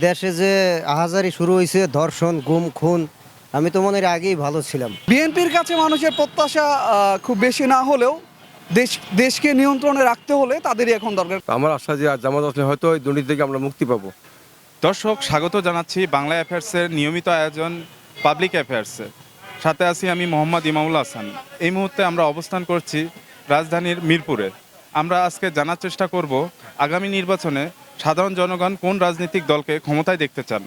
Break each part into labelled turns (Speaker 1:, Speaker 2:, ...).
Speaker 1: দেশে যে আহাজারি শুরু হয়েছে, ধর্ষণ, গুম, খুন, আমি তো মনে হয় আগেই ভালো ছিলাম।
Speaker 2: বিএনপির কাছে মানুষের প্রত্যাশা খুব বেশি না হলেও দেশকে নিয়ন্ত্রণে রাখতে হলে তাদেরই এখন দরকার।
Speaker 3: আমার আশা যে আজ জামাত আসলে হয়তো এই দুর্নীতি থেকে আমরা মুক্তি পাবো।
Speaker 4: দর্শক, স্বাগত জানাচ্ছি বাংলা অ্যাফেয়ার্সের নিয়মিত আয়োজন পাবলিক অ্যাফেয়ার্সে। সাথে আছি আমি মোহাম্মদ ইমামুল হাসান। এই মুহূর্তে আমরা অবস্থান করছি রাজধানীর মিরপুরে। আমরা আজকে জানার চেষ্টা করব আগামী নির্বাচনে সাধারণ জনগণ কোন রাজনৈতিক দলকে ক্ষমতায় দেখতে চান।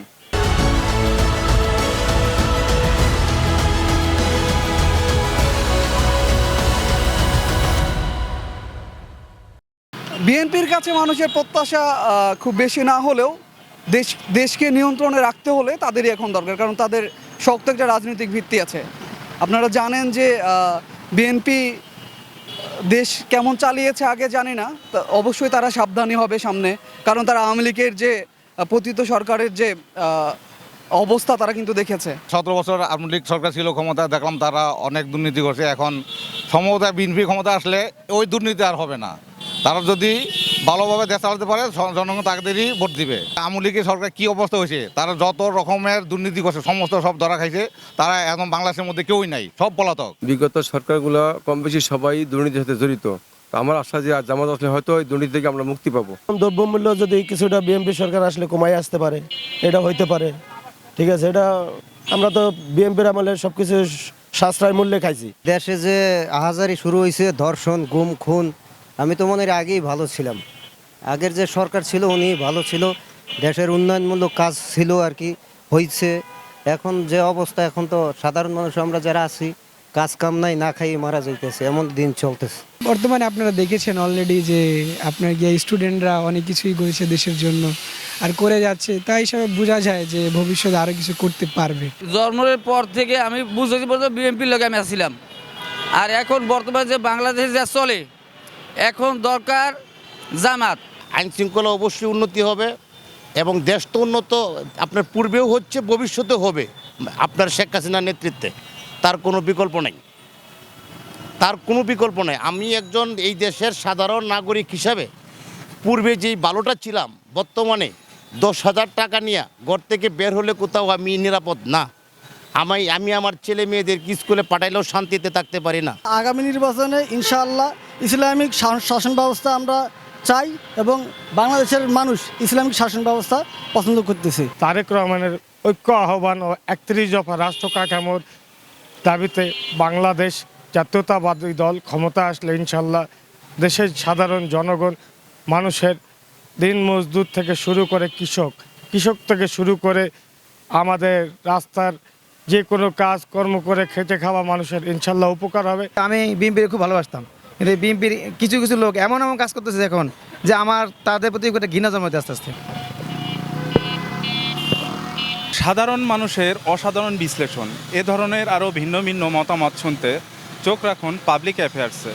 Speaker 2: বিএনপির কাছে মানুষের প্রত্যাশা খুব বেশি না হলেও দেশকে নিয়ন্ত্রণে রাখতে হলে তাদেরই এখন দরকার, কারণ তাদের শক্ত একটা রাজনৈতিক ভিত্তি আছে। আপনারা জানেন যে বিএনপি দেশ কেমন চালিয়েছে আগে জানি না, অবশ্যই তারা সাবধানী হবে সামনে, কারণ তারা আওয়ামী লীগের যে পতিত সরকারের যে অবস্থা তারা কিন্তু দেখেছে।
Speaker 5: 17 বছর আওয়ামী লীগ সরকার ছিল ক্ষমতা, দেখলাম তারা অনেক দুর্নীতি করছে। এখন সম্ভবত বিএনপি ক্ষমতা আসলে ওই দুর্নীতি আর হবে না। তারা যদি ভালোভাবে দেশ চালাতে পারে জনগণ তাদেরই ভোট দিবে। আওয়ামী লীগের সরকার কী অবস্থা হয়েছে, তারা যত রকমের দুর্নীতি করছে সমস্ত সব ধরা খাইছে। তারা এখন বাংলাদেশের মধ্যে কেউই নাই, সব পলাতক।
Speaker 3: বিগত সরকারগুলো কম বেশি সবাই দুর্নীতির সাথে জড়িত। আমার আশা যে আজ জামাত আসলে হয়তো এই দুর্নীতি থেকে আমরা মুক্তি পাবো।
Speaker 6: দ্রব্যমূল্য যদি কিছুটা বিএনপি সরকার আসলে কমাই আসতে পারে, এটা হইতে পারে। ঠিক আছে, এটা আমরা তো বিএনপির আমলে সবকিছু সাশ্রয় মূল্যে খাইছি।
Speaker 1: দেশে যে আহাজারি শুরু হয়েছে, ধর্ষণ, গুম, খুন, আমি তো মনে হয় আগেই ভালো ছিলাম। আগের যে সরকার ছিল উনি ভালো ছিল, দেশের উন্নয়নমূলক কাজ ছিল আর কি, হয়েছে। এখন যে অবস্থা, এখন তো সাধারণ মানুষ আমরা যারা আছি কাজ কাম নাই, না খাইয়ে মারা যাইতেছে, এমন দিন চলতেছে।
Speaker 7: বর্তমানে আপনারা দেখেছেন অলরেডি যে আপনার গিয়ে স্টুডেন্টরা অনেক কিছুই করেছে দেশের জন্য আর করে যাচ্ছে, তাই হিসাবে বোঝা যায় যে ভবিষ্যতে আরও কিছু করতে পারবে।
Speaker 8: জন্মের পর থেকে আমি বুঝতে পারছি বিএনপির লগে আমি আসছিলাম, আর এখন বর্তমানে যে বাংলাদেশে যা চলে এখন দরকার জামাত।
Speaker 9: আইন শৃঙ্খলা অবশ্যই উন্নতি হবে এবং দেশ তো উন্নত আপনার পূর্বেও হচ্ছে, ভবিষ্যতে হবে আপনার শেখ হাসিনার নেতৃত্বে। তার কোনো বিকল্প নেই, তার কোনো বিকল্প নেই। আমি একজন এই দেশের সাধারণ নাগরিক হিসাবে পূর্বে যেই ভালোটা ছিলাম, বর্তমানে 10,000 টাকা নিয়ে ঘর থেকে বের হলে কোথাও আমি নিরাপদ না। আমি আমার ছেলে মেয়েদেরকে স্কুলে পাঠাইলেও শান্তিতে থাকতে পারি না।
Speaker 6: আগামী নির্বাচনে ইনশাআল্লাহ ইসলামিক শাসন ব্যবস্থা আমরা চাই এবং বাংলাদেশের মানুষ ইসলামিক শাসন ব্যবস্থা পছন্দ করতেছে।
Speaker 10: তারেক রহমানের ঐক্য আহ্বান ও 31 দফা রাষ্ট্র কাঠামোর দাবিতে বাংলাদেশ জাতীয়তাবাদী দল ক্ষমতা আসলে ইনশাল্লাহ দেশের সাধারণ জনগণ, মানুষের দিন মজদুর থেকে শুরু করে কৃষক থেকে শুরু করে আমাদের রাস্তার যে কোনো কাজ কর্ম করে খেটে খাওয়া মানুষের ইনশাল্লাহ উপকার হবে।
Speaker 11: আমি বিএনপির খুব ভালোবাসতাম, কিন্তু বিএনপির কিছু কিছু লোক এমন কাজ করতেছে এখন যে আমার তাদের প্রতি একটা ঘৃণা জন্মাতে আস্তে আস্তে।
Speaker 4: সাধারণ মানুষের অসাধারণ বিশ্লেষণ, এ ধরনের আরও ভিন্ন ভিন্ন মতামত শুনতে চোখ রাখুন পাবলিক অ্যাফেয়ার্সে।